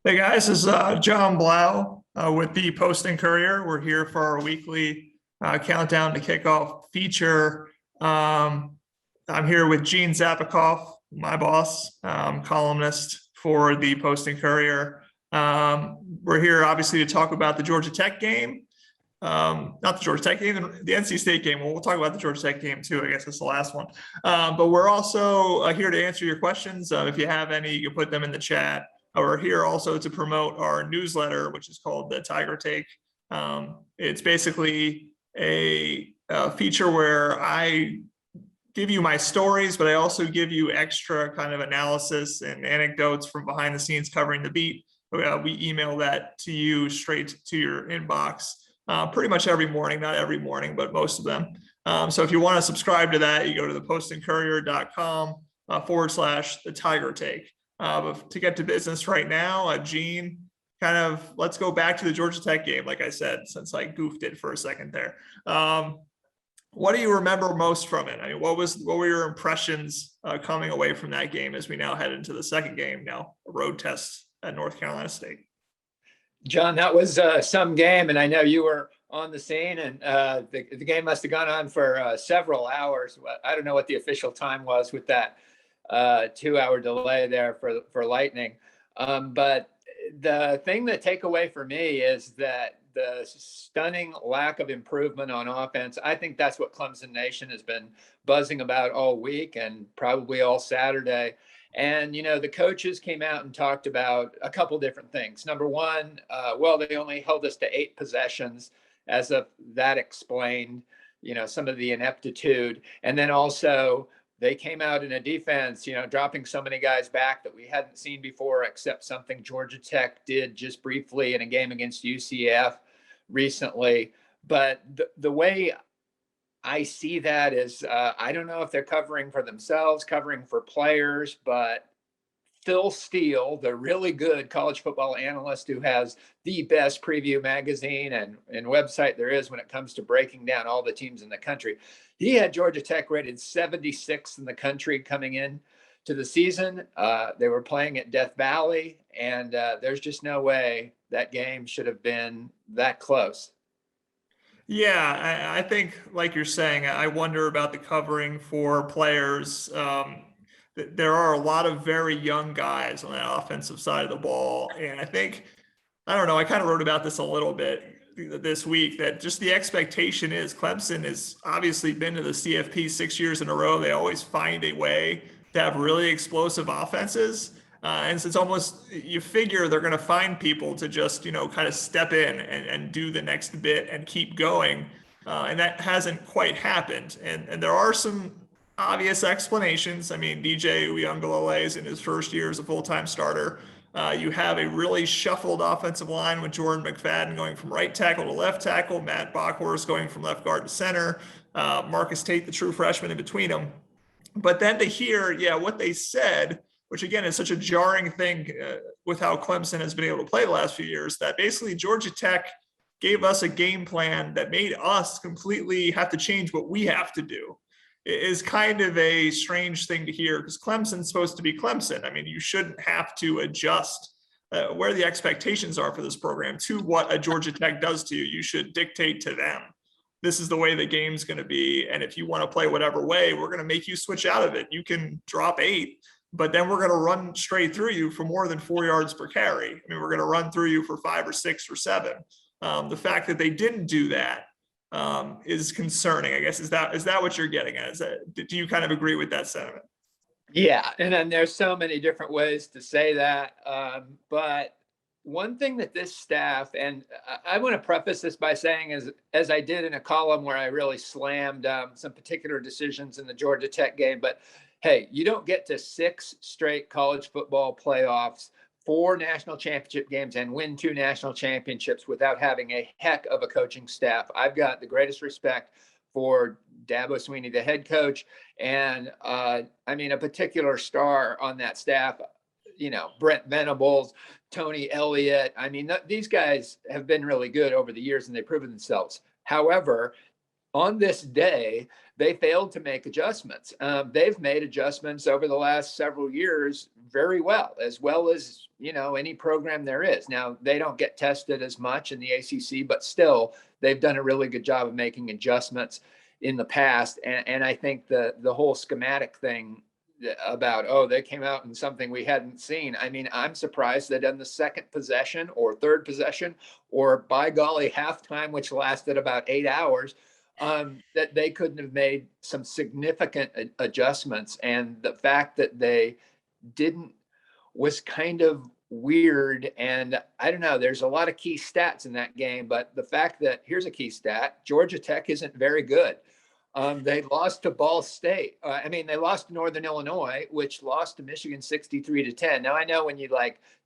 Hey guys, this is Jon Blau with the Post and Courier. We're here for our weekly countdown to kickoff feature. I'm here with Gene Sapakoff, my boss, columnist for the Post and Courier. We're here obviously to talk about the Georgia Tech game. Not the Georgia Tech game, the NC State game. Well, we'll talk about the Georgia Tech game too. I guess that's the last one. But we're also here to answer your questions. If you have any, you can put them in the chat. We're here also to promote our newsletter, which is called the Tiger Take. It's basically a feature where I give you my stories, but I also give you extra kind of analysis and anecdotes from behind the scenes covering the beat. We email that to you straight to your inbox pretty much every morning, not every morning, but most of them. So if you want to subscribe to that, you go to thepostandcourier.com /the Tiger Take. But to get to business right now, Gene, let's go back to the Georgia Tech game, like I said, since I goofed it for a second there. What do you remember most from it? I mean, what were your impressions coming away from that game as we now head into the second game, now a road test at North Carolina State? John, that was some game, and I know you were on the scene, and the game must have gone on for several hours. I don't know what the official time was with that 2-hour delay there for Lightning. But the thing that take away for me is that the stunning lack of improvement on offense. I think that's what Clemson Nation has been buzzing about all week and probably all Saturday. And, the coaches came out and talked about a couple different things. Number one, they only held us to 8 possessions, as if that explained, some of the ineptitude. And then also they came out in a defense, dropping so many guys back that we hadn't seen before, except something Georgia Tech did just briefly in a game against UCF recently. But the way I see that is, I don't know if they're covering for themselves, covering for players, but Phil Steele, the really good college football analyst who has the best preview magazine and website there is when it comes to breaking down all the teams in the country, he had Georgia Tech rated 76th in the country coming in to the season. They were playing at Death Valley, and there's just no way that game should have been that close. Yeah, I think, like you're saying, I wonder about the covering for players. There are a lot of very young guys on that offensive side of the ball. And I don't know, I kind of wrote about this a little bit this week, that just the expectation is Clemson has obviously been to the CFP 6 years in a row. They always find a way to have really explosive offenses. And so it's almost, you figure they're going to find people to just, kind of step in and do the next bit and keep going. And that hasn't quite happened. And there are some obvious explanations. I mean, DJ Uiagalelei is in his first year as a full-time starter. You have a really shuffled offensive line with Jordan McFadden going from right tackle to left tackle, Matt Bockhorst going from left guard to center, Marcus Tate, the true freshman, in between them. But then to hear, what they said, which again is such a jarring thing with how Clemson has been able to play the last few years, that basically Georgia Tech gave us a game plan that made us completely have to change what we have to do. It is kind of a strange thing to hear, because Clemson's supposed to be Clemson. I mean, you shouldn't have to adjust where the expectations are for this program to what a Georgia Tech does to you. You should dictate to them, this is the way the game's going to be. And if you want to play whatever way, we're going to make you switch out of it. You can drop 8. But then we're going to run straight through you for more than 4 yards per carry. I mean, we're going to run through you for 5 or 6 or 7. The fact that they didn't do that is concerning, I guess. Is that what you're getting at? Do you kind of agree with that sentiment? Yeah, and then there's so many different ways to say that. But one thing that this staff, and I want to preface this by saying, as I did in a column where I really slammed some particular decisions in the Georgia Tech game, but hey, you don't get to 6 straight college football playoffs, 4 national championship games, and win 2 national championships without having a heck of a coaching staff. I've got the greatest respect for Dabo Swinney, the head coach, and a particular star on that staff, Brent Venables, Tony Elliott. I mean, these guys have been really good over the years, and they've proven themselves. However, on this day, they failed to make adjustments. They've made adjustments over the last several years very well as any program there is. Now they don't get tested as much in the ACC, but still they've done a really good job of making adjustments in the past. And I think the whole schematic thing about, oh, they came out in something we hadn't seen. I mean, I'm surprised that in the second possession or third possession, or by golly, halftime, which lasted about 8 hours, that they couldn't have made some significant adjustments. And the fact that they didn't was kind of weird. And I don't know, there's a lot of key stats in that game, but the fact that, here's a key stat, Georgia Tech isn't very good. They lost to Ball State. They lost to Northern Illinois, which lost to Michigan 63-10. Now I know when you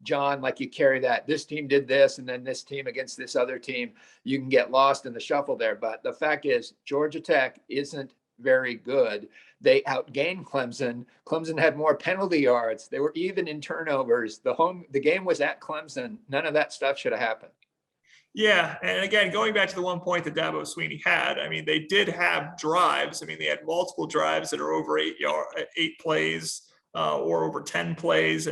John, you carry that, this team did this, and then this team against this other team, you can get lost in the shuffle there. But the fact is, Georgia Tech isn't very good. They outgained Clemson. Clemson had more penalty yards. They were even in turnovers. The game was at Clemson. None of that stuff should have happened. Yeah, and again, going back to the one point that Dabo Swinney had, they did have drives. They had multiple drives that are over 8 plays or over 10 plays.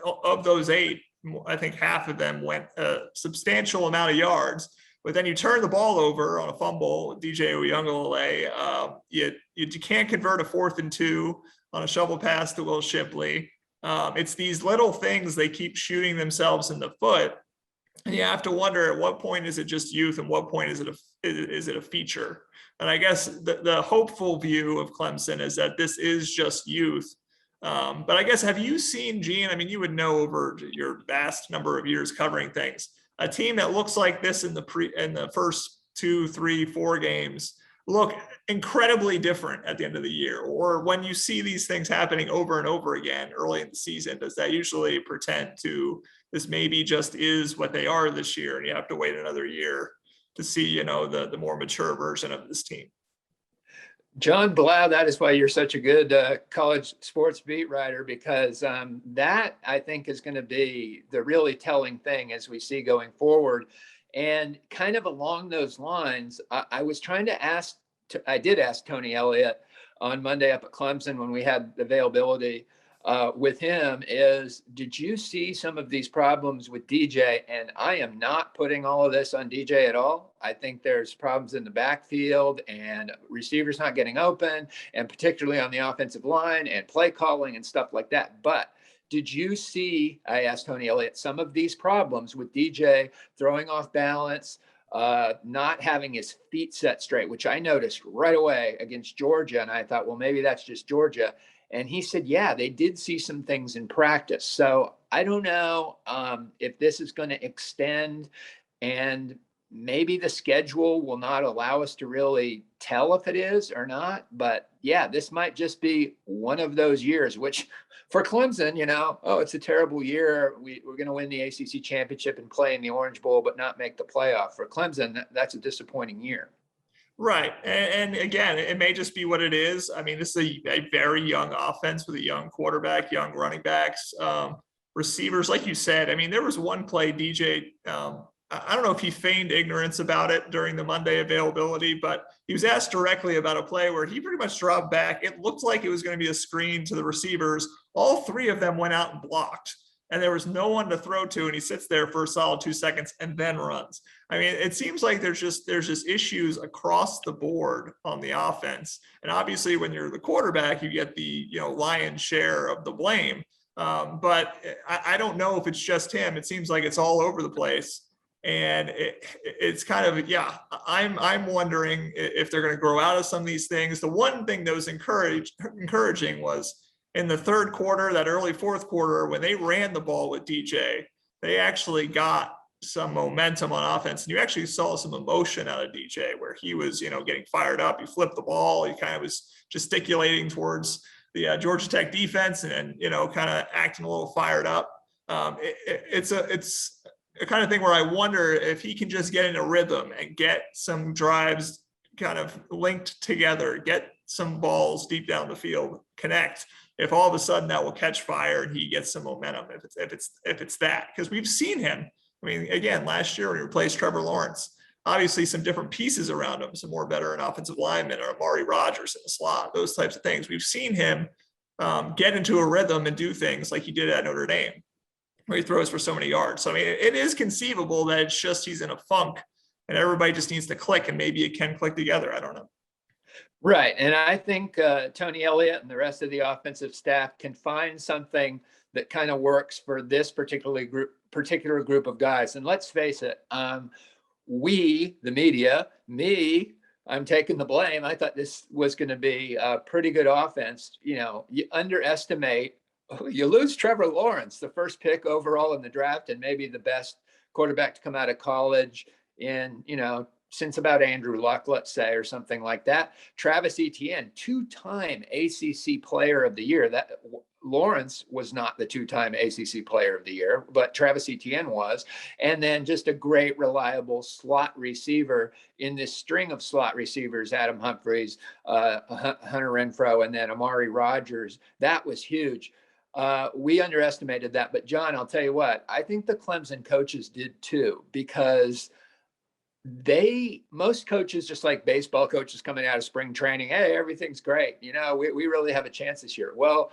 Of those 8, I think half of them went a substantial amount of yards. But then you turn the ball over on a fumble, DJ Uyunglele. You can't convert a 4th and 2 on a shovel pass to Will Shipley. It's these little things they keep shooting themselves in the foot. And you have to wonder, at what point is it just youth and what point is it a feature? And I guess the hopeful view of Clemson is that this is just youth. But I guess, have you seen, Gene, you would know over your vast number of years covering things, a team that looks like this in the first 2, 3, 4 games look incredibly different at the end of the year? Or when you see these things happening over and over again early in the season, does that usually pretend to this maybe just is what they are this year, and you have to wait another year to see, the more mature version of this team? Jon Blau, that is why you're such a good college sports beat writer, because that, I think, is going to be the really telling thing as we see going forward. And kind of along those lines, I was trying to I did ask Tony Elliott on Monday up at Clemson when we had availability with him, is, did you see some of these problems with DJ? And I am not putting all of this on DJ at all. I think there's problems in the backfield and receivers not getting open, and particularly on the offensive line and play calling and stuff like that. But did you see, I asked Tony Elliott, some of these problems with DJ throwing off balance, not having his feet set straight, which I noticed right away against Georgia. And I thought, well, maybe that's just Georgia. And he said, yeah, they did see some things in practice. So I don't know if this is going to extend, and maybe the schedule will not allow us to really tell if it is or not. But yeah, this might just be one of those years, which for Clemson, it's a terrible year. We're going to win the ACC championship and play in the Orange Bowl, but not make the playoff. For Clemson, that's a disappointing year. Right. And again, it may just be what it is. This is a very young offense with a young quarterback, young running backs, receivers. Like you said, there was one play, DJ, I don't know if he feigned ignorance about it during the Monday availability, but he was asked directly about a play where he pretty much dropped back. It looked like it was going to be a screen to the receivers. All 3 of them went out and blocked, and there was no one to throw to. And he sits there for a solid 2 seconds and then runs. It seems like there's just issues across the board on the offense. And obviously when you're the quarterback, you get the, lion's share of the blame. But I don't know if it's just him. It seems like it's all over the place. And it's kind of, I'm wondering if they're going to grow out of some of these things. The one thing that was encouraging was in the third quarter, that early fourth quarter, when they ran the ball with DJ, they actually got some momentum on offense. And you actually saw some emotion out of DJ where he was, getting fired up. He flipped the ball. He kind of was gesticulating towards the Georgia Tech defense and kind of acting a little fired up. It's a kind of thing where I wonder if he can just get in a rhythm and get some drives kind of linked together, get some balls deep down the field, connect. If all of a sudden that will catch fire and he gets some momentum, if it's that, because we've seen him. Again, last year when he replaced Trevor Lawrence, obviously some different pieces around him, some more veteran offensive linemen or Amari Rodgers in the slot, those types of things. We've seen him get into a rhythm and do things like he did at Notre Dame, where he throws for so many yards. So, I mean, it is conceivable that it's just he's in a funk and everybody just needs to click, and maybe it can click together. I don't know. Right. And I think Tony Elliott and the rest of the offensive staff can find something that kind of works for this particular group of guys. And let's face it, we, the media, me, I'm taking the blame. I thought this was going to be a pretty good offense. You know, you lose Trevor Lawrence, the first pick overall in the draft, and maybe the best quarterback to come out of college in, since about Andrew Luck, let's say, or something like that. Travis Etienne, 2-time ACC Player of the Year. That Lawrence was not the 2-time ACC Player of the Year, but Travis Etienne was. And then just a great, reliable slot receiver in this string of slot receivers: Adam Humphries, Hunter Renfrow, and then Amari Rodgers. That was huge. We underestimated that. But John, I'll tell you what, I think the Clemson coaches did too, because most coaches, just like baseball coaches coming out of spring training, hey, everything's great. We really have a chance this year. Well,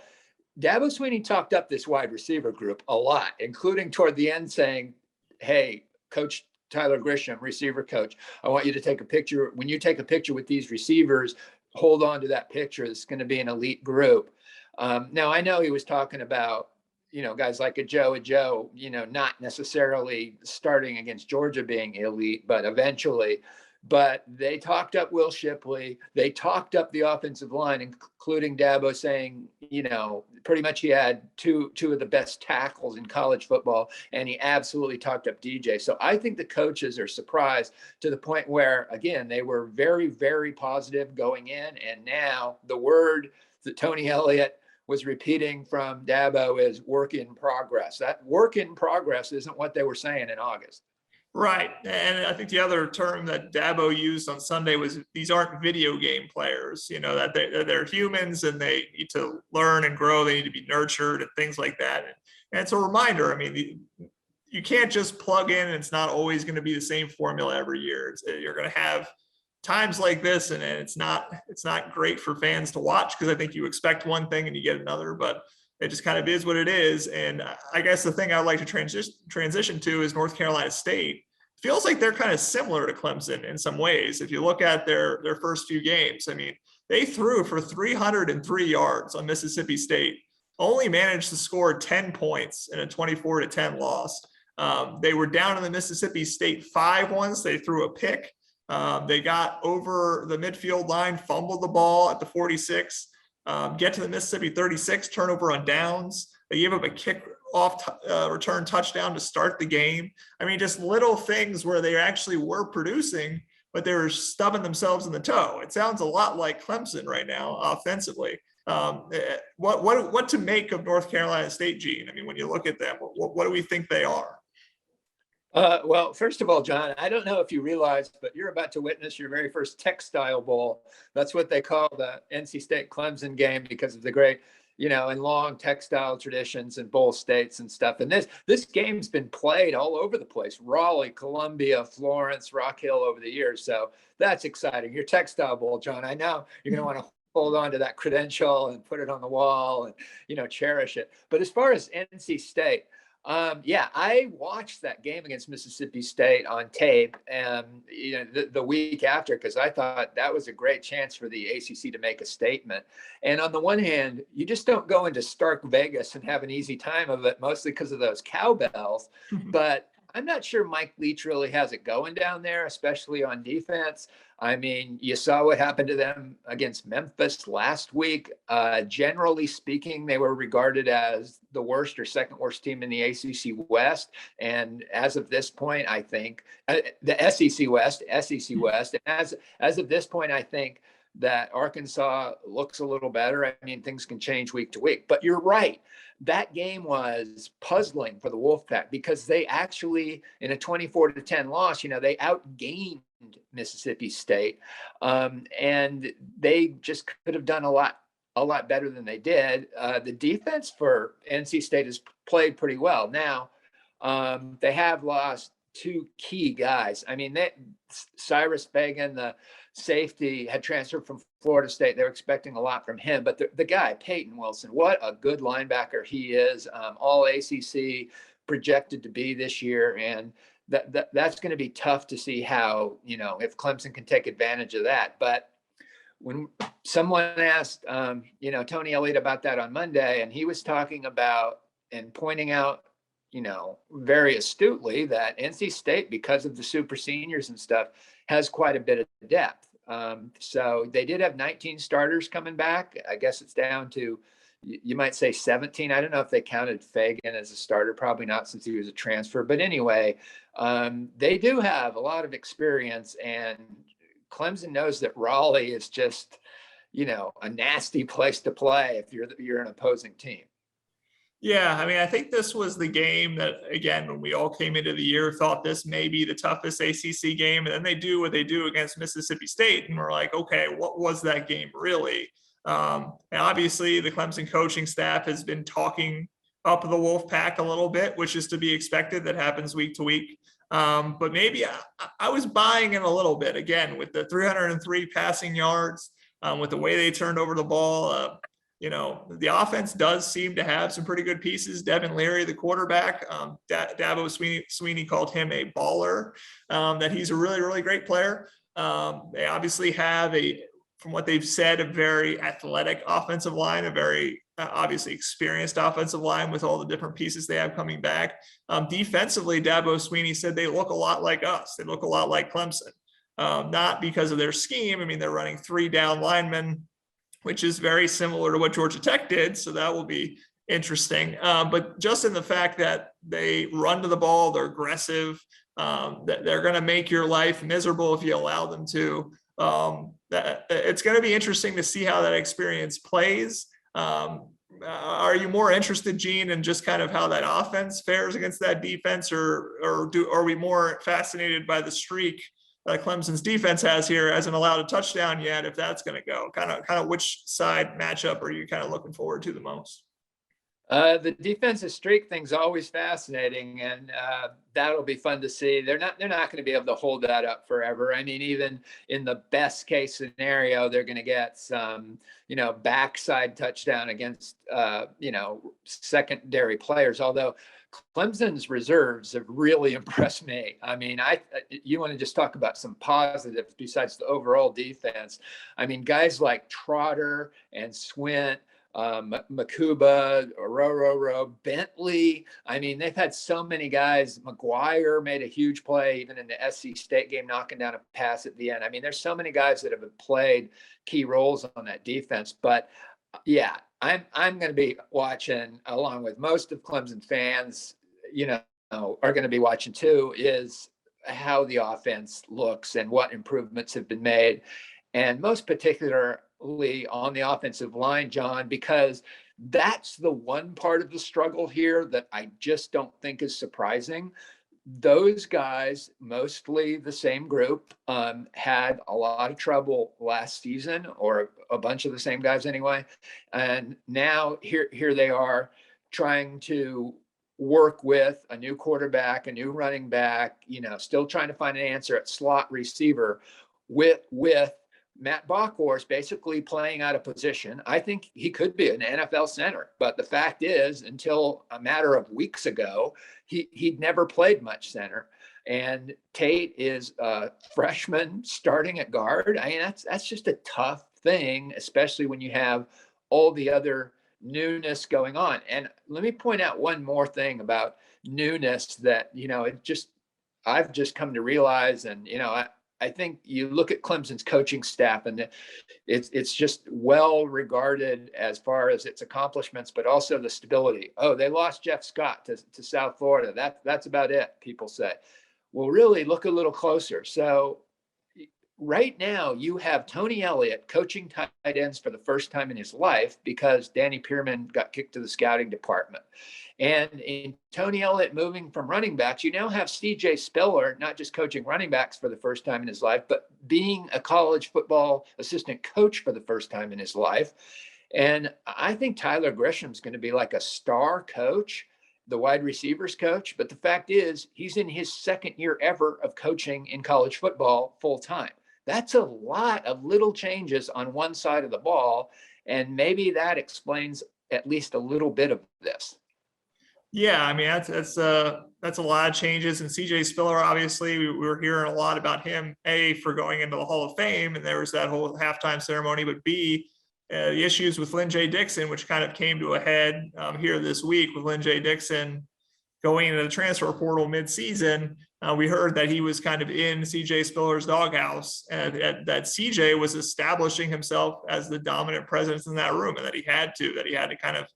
Dabo Swinney talked up this wide receiver group a lot, including toward the end saying, hey, Coach Tyler Grisham, receiver coach, I want you to take a picture. When you take a picture with these receivers, hold on to that picture. It's going to be an elite group. Now, I know he was talking about, guys like a Joe, not necessarily starting against Georgia being elite, but eventually. But they talked up Will Shipley. They talked up the offensive line, including Dabo saying, pretty much he had two of the best tackles in college football, and he absolutely talked up DJ. So I think the coaches are surprised to the point where, again, they were very, very positive going in. And now the word that Tony Elliott was repeating from Dabo is work in progress. That work in progress isn't what they were saying in August. Right. And I think the other term that Dabo used on Sunday was these aren't video game players, that they're humans and they need to learn and grow. They need to be nurtured and things like that. And it's a reminder. I mean, you can't just plug in and it's not always going to be the same formula every year. You're going to have times like this, and it's not great for fans to watch, because I think you expect one thing and you get another, but it just kind of is what it is. And I guess the thing I'd like to transition to is North Carolina State. Feels like they're kind of similar to Clemson in some ways. If you look at their first few games, I mean, they threw for 303 yards on Mississippi State, only managed to score 10 points in a 24-10 loss. They were down in the Mississippi State 5 once. They threw a pick. They got over the midfield line, fumbled the ball at the 46, get to the Mississippi 36, turnover on downs. They gave up a kick off return touchdown to start the game. I mean, just little things where they actually were producing, but they were stubbing themselves in the toe. It sounds a lot like Clemson right now offensively. What to make of North Carolina State, Gene? I mean, when you look at them, what do we think they are? Well, first of all, John, I don't know if you realize, but you're about to witness your very first Textile Bowl. That's what they call the NC State Clemson game, because of the great, and long textile traditions in bowl states and stuff. And this game's been played all over the place: Raleigh, Columbia, Florence, Rock Hill over the years. So that's exciting. Your Textile Bowl, John, I know you're going to want to hold on to that credential and put it on the wall and, cherish it. But as far as NC State, I watched that game against Mississippi State on tape, and the week after, because I thought that was a great chance for the ACC to make a statement. And on the one hand, you just don't go into Stark Vegas and have an easy time of it, mostly because of those cowbells. But I'm not sure Mike Leach really has it going down there, especially on defense. I mean, you saw what happened to them against Memphis last week. Generally speaking, they were regarded as the worst or second worst team in the ACC West. And as of this point, I think the SEC West. And as of this point, I think that Arkansas looks a little better. I mean, things can change week to week, but you're right. That game was puzzling for the Wolfpack, because they actually, in a 24-10 loss, they outgained Mississippi State, and they just could have done a lot better than they did. The defense for NC State has played pretty well. Now, they have lost two key guys. I mean, Cyrus Fagan, the safety, had transferred from Florida State. They were expecting a lot from him, but the guy, Peyton Wilson, what a good linebacker he is. All ACC projected to be this year, and that's going to be tough to see how, if Clemson can take advantage of that. But when someone asked, Tony Elliott about that on Monday, and he was talking about and pointing out, very astutely, that NC State, because of the super seniors and stuff, has quite a bit of depth. So they did have 19 starters coming back. I guess it's down to, you might say 17. I don't know if they counted Fagan as a starter, probably not, since he was a transfer. But anyway, they do have a lot of experience, and Clemson knows that Raleigh is just, a nasty place to play if you're an opposing team. Yeah, I mean, I think this was the game that, again, when we all came into the year, thought this may be the toughest ACC game, and then they do what they do against Mississippi State, and we're like, okay, what was that game really? And obviously, the Clemson coaching staff has been talking up the Wolfpack a little bit, which is to be expected. That happens week to week. But maybe I was buying in a little bit, again, with the 303 passing yards, with the way they turned over the ball. The offense does seem to have some pretty good pieces. Devin Leary, the quarterback, Dabo Sweeney called him a baller, that he's a really, really great player. They obviously have from what they've said, a very athletic offensive line, a very obviously experienced offensive line with all the different pieces they have coming back. Defensively, Dabo Sweeney said they look a lot like us. They look a lot like Clemson, not because of their scheme. I mean, they're running 3 down linemen, which is very similar to what Georgia Tech did. So that will be interesting. But just in the fact that they run to the ball, they're aggressive, that they're going to make your life miserable if you allow them to. It's going to be interesting to see how that experience plays. Are you more interested, Gene, in just kind of how that offense fares against that defense, or are we more fascinated by the streak that Clemson's defense has here? Hasn't allowed a touchdown yet. If that's going to go, kind of which side matchup are you kind of looking forward to the most? The defensive streak thing's always fascinating, and that'll be fun to see. They're not going to be able to hold that up forever. I mean, even in the best case scenario, they're going to get some, backside touchdown against, secondary players. Although Clemson's reserves have really impressed me. I mean, you want to just talk about some positives besides the overall defense. I mean, guys like Trotter and Swint, Makuba, Roro, Bentley. I mean, they've had so many guys. McGuire made a huge play even in the SC State game, knocking down a pass at the end. I mean, there's so many guys that have played key roles on that defense. But yeah, I'm going to be watching, along with most of Clemson fans, are going to be watching too, is how the offense looks and what improvements have been made. And most particularly on the offensive line, John, because that's the one part of the struggle here that I just don't think is surprising. Those guys, mostly the same group, had a lot of trouble last season, or a bunch of the same guys anyway. And now here they are trying to work with a new quarterback, a new running back, still trying to find an answer at slot receiver with Matt Bockhorst basically playing out of position. I think he could be an NFL center, but the fact is, until a matter of weeks ago, he'd never played much center. And Tate is a freshman starting at guard. I mean, that's just a tough thing, especially when you have all the other newness going on. And let me point out one more thing about newness that, I've just come to realize, and, I think you look at Clemson's coaching staff, and it's just well regarded as far as its accomplishments, but also the stability. Oh, they lost Jeff Scott to South Florida. That's about it, people say. Well, really look a little closer. So right now you have Tony Elliott coaching tight ends for the first time in his life because Danny Pearman got kicked to the scouting department. And in Tony Elliott moving from running backs, you now have CJ Spiller, not just coaching running backs for the first time in his life, but being a college football assistant coach for the first time in his life. And I think Tyler Grisham's going to be like a star coach. the wide receivers coach, but the fact is he's in his second year ever of coaching in college football full time. That's a lot of little changes on one side of the ball. And maybe that explains at least a little bit of this. Yeah, I mean that's a lot of changes. And CJ Spiller, obviously, we were hearing a lot about him. A, for going into the Hall of Fame, and there was that whole halftime ceremony. But B, the issues with Lynn J. Dixon, which kind of came to a head here this week with Lynn J. Dixon going into the transfer portal mid-season. We heard that he was kind of in CJ Spiller's doghouse, and that CJ was establishing himself as the dominant presence in that room, and that he had to kind of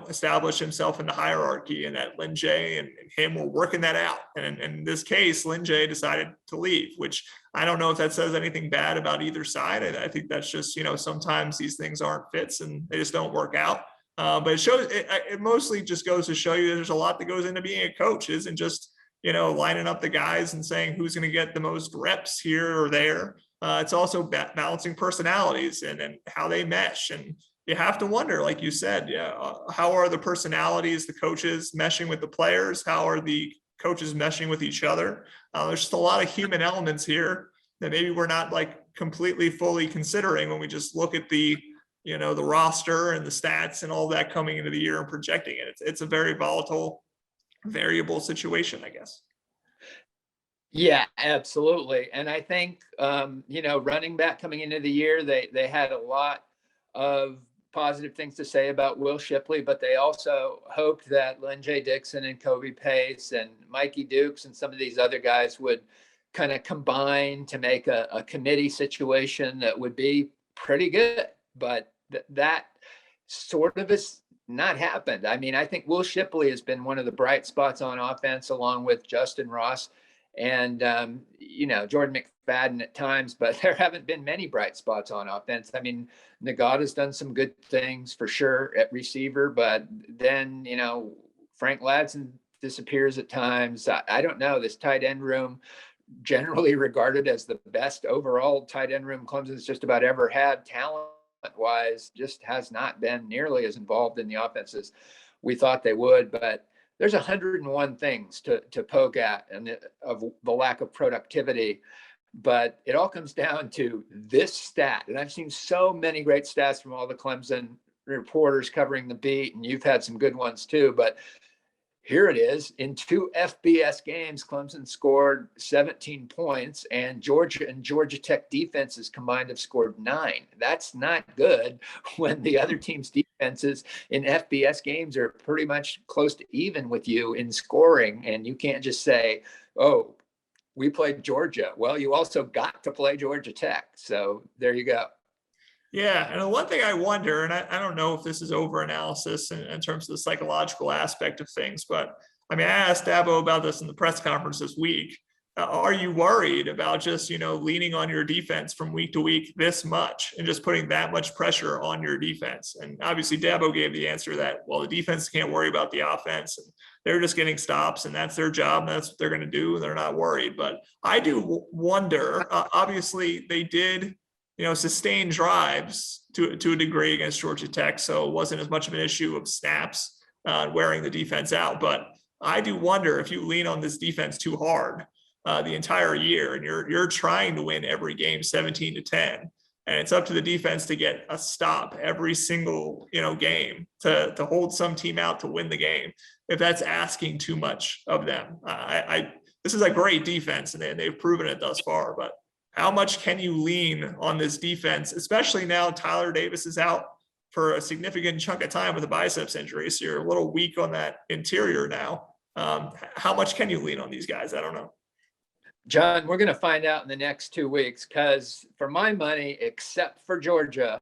establish himself in the hierarchy, and that Lynn J and him were working that out. And in this case, Lynn J decided to leave, which I don't know if that says anything bad about either side. I think that's just, sometimes these things aren't fits and they just don't work out. But it mostly just goes to show you that there's a lot that goes into being a coach. It isn't just, lining up the guys and saying who's going to get the most reps here or there. It's also balancing personalities and how they mesh. And you have to wonder, like you said, how are the personalities, the coaches meshing with the players? How are the coaches meshing with each other? There's just a lot of human elements here that maybe we're not like completely fully considering when we just look at the roster and the stats and all that coming into the year and projecting it. It's a very volatile, variable situation, I guess. Yeah, absolutely. And I think, running back coming into the year, they had a lot of positive things to say about Will Shipley, but they also hoped that Lynn J. Dixon and Kobe Pace and Mikey Dukes and some of these other guys would kind of combine to make a committee situation that would be pretty good. But that sort of has not happened. I mean, I think Will Shipley has been one of the bright spots on offense, along with Justin Ross and, Jordan McFadden at times, but there haven't been many bright spots on offense. I mean, Nagata's done some good things for sure at receiver, but then, Frank Ladson disappears at times. I don't know. This tight end room, generally regarded as the best overall tight end room Clemson's just about ever had, talent-wise, just has not been nearly as involved in the offenses we thought they would. But there's 101 things to poke at and of the lack of productivity. But it all comes down to this stat. And I've seen so many great stats from all the Clemson reporters covering the beat, and you've had some good ones too. But here it is. In 2 FBS games, Clemson scored 17 points, and Georgia Tech defenses combined have scored 9. That's not good when the other team's defenses in FBS games are pretty much close to even with you in scoring. And you can't just say, oh, we played Georgia. Well, you also got to play Georgia Tech. So there you go. Yeah. And the one thing I wonder, and I don't know if this is over analysis in terms of the psychological aspect of things, but I mean, I asked Dabo about this in the press conference this week. Are you worried about just, leaning on your defense from week to week this much and just putting that much pressure on your defense? And obviously Dabo gave the answer that, well, the defense can't worry about the offense, and they're just getting stops, and that's their job, and that's what they're going to do, and they're not worried. But I do wonder, obviously they did, sustain drives to a degree against Georgia Tech. So it wasn't as much of an issue of snaps wearing the defense out. But I do wonder if you lean on this defense too hard the entire year, and you're trying to win every game 17-10, and it's up to the defense to get a stop every single, game to hold some team out to win the game. If that's asking too much of them, this is a great defense, and they've proven it thus far, but how much can you lean on this defense, especially now Tyler Davis is out for a significant chunk of time with a biceps injury, so you're a little weak on that interior now. How much can you lean on these guys? I don't know. John, we're going to find out in the next 2 weeks, because for my money, except for Georgia,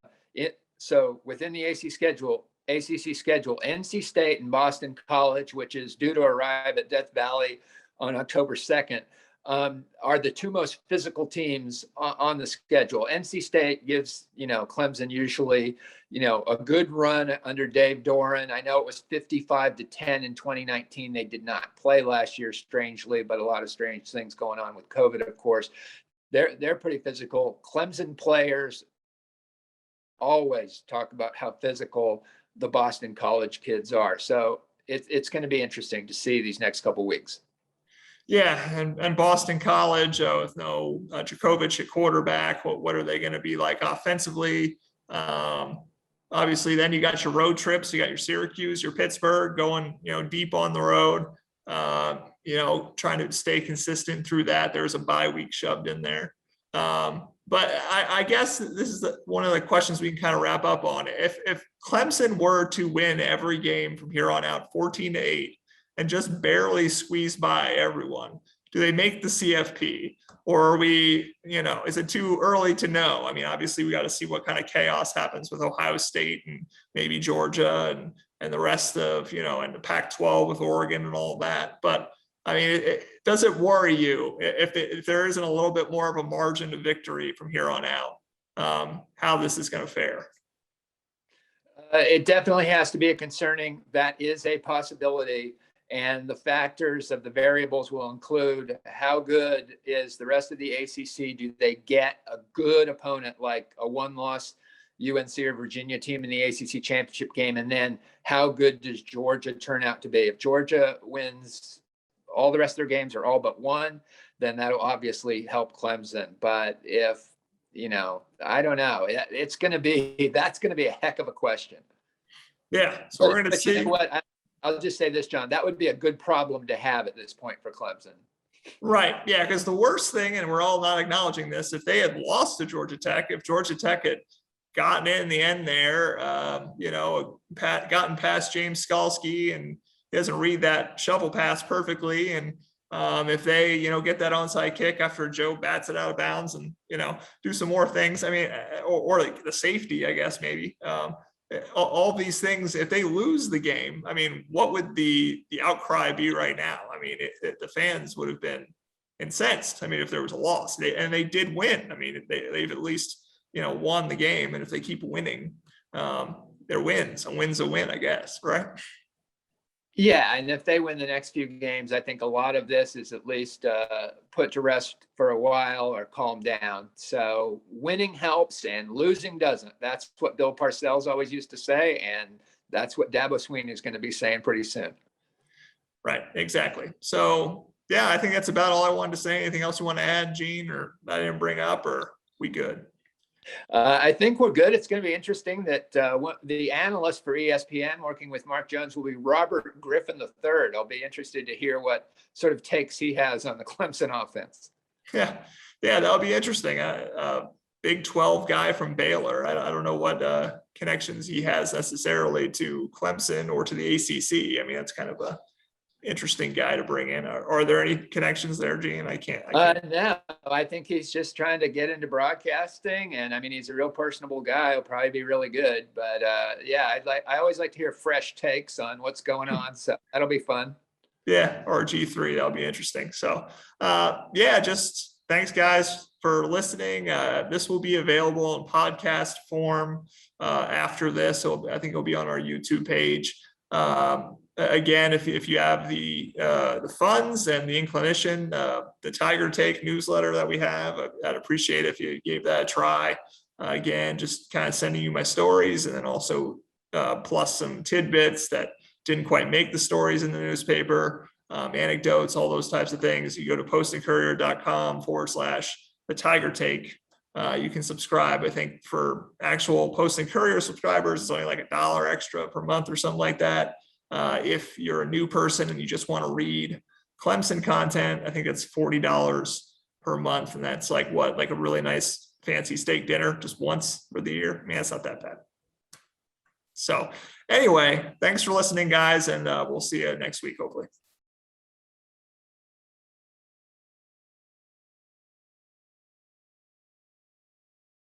so within the ACC schedule, NC State and Boston College, which is due to arrive at Death Valley on October 2nd, are the 2 most physical teams on the schedule. NC State gives, Clemson usually, a good run under Dave Doran. I know it was 55-10 in 2019. They did not play last year, strangely, but a lot of strange things going on with COVID, of course. They're pretty physical. Clemson players always talk about how physical the Boston College kids are. So it's going to be interesting to see these next couple of weeks. Yeah, and Boston College with no Djokovic at quarterback. What are they going to be like offensively? Obviously, then you got your road trips. You got your Syracuse, your Pittsburgh, going deep on the road. Trying to stay consistent through that. There's a bye week shoved in there. But I guess this is one of the questions we can kind of wrap up on. If Clemson were to win every game from here on out, 14-8, and just barely squeeze by everyone, do they make the CFP? Or are we, is it too early to know? I mean, obviously we got to see what kind of chaos happens with Ohio State and maybe Georgia and the rest of, and the Pac-12 with Oregon and all that. But I mean, does it worry you if there isn't a little bit more of a margin to victory from here on out, how this is going to fare? It definitely has to be a concerning. That is a possibility. And the factors of the variables will include how good is the rest of the ACC? Do they get a good opponent like a one-loss UNC or Virginia team in the ACC championship game? And then how good does Georgia turn out to be? If Georgia wins all the rest of their games or all but one, then that'll obviously help Clemson. But if, I don't know, that's going to be a heck of a question. Yeah. So we're going to see. You know what? I'll just say this, John, that would be a good problem to have at this point for Clemson. Right. Yeah. Because the worst thing, and we're all not acknowledging this, if they had lost to Georgia Tech, if Georgia Tech had gotten in the end there, gotten past James Skalski and he doesn't read that shovel pass perfectly. And if they, get that onside kick after Joe bats it out of bounds and, do some more things, I mean, or like the safety, I guess, maybe. All these things, if they lose the game, I mean, what would the outcry be right now? I mean, the fans would have been incensed. I mean, if there was a loss, they did win. I mean, they've at least, won the game. And if they keep winning, their wins, a win's a win, I guess. Right. Yeah, and if they win the next few games, I think a lot of this is at least put to rest for a while or calm down. So winning helps and losing doesn't. That's what Bill Parcells always used to say, and that's what Dabo Swinney is going to be saying pretty soon. Right, exactly. So, yeah, I think that's about all I wanted to say. Anything else you want to add, Gene, or I didn't bring up, or we good? I think we're good. It's going to be interesting that the analyst for ESPN working with Mark Jones will be Robert Griffin III. I'll be interested to hear what sort of takes he has on the Clemson offense. Yeah, that'll be interesting. Big 12 guy from Baylor. I don't know what connections he has necessarily to Clemson or to the ACC. I mean, that's kind of a interesting guy to bring in. Are there any connections there, Gene? I can't. No, I think he's just trying to get into broadcasting, and I mean, he's a real personable guy. He'll probably be really good. But yeah, I always like to hear fresh takes on what's going on, so that'll be fun. Yeah, or G3, that'll be interesting. So, yeah, just thanks, guys, for listening. This will be available in podcast form after this. So I think it'll be on our YouTube page. Again, if you have the funds and the inclination, the Tiger Take newsletter that we have, I'd appreciate it if you gave that a try. Again, just kind of sending you my stories, and then also plus some tidbits that didn't quite make the stories in the newspaper, anecdotes, all those types of things. You go to postandcourier.com/the Tiger Take. You can subscribe. I think for actual Post and Courier subscribers, it's only like $1 extra per month or something like that. If you're a new person and you just want to read Clemson content, I think it's $40 per month. And that's like a really nice fancy steak dinner just once for the year. I mean, that's not that bad. So anyway, thanks for listening, guys. And we'll see you next week, hopefully.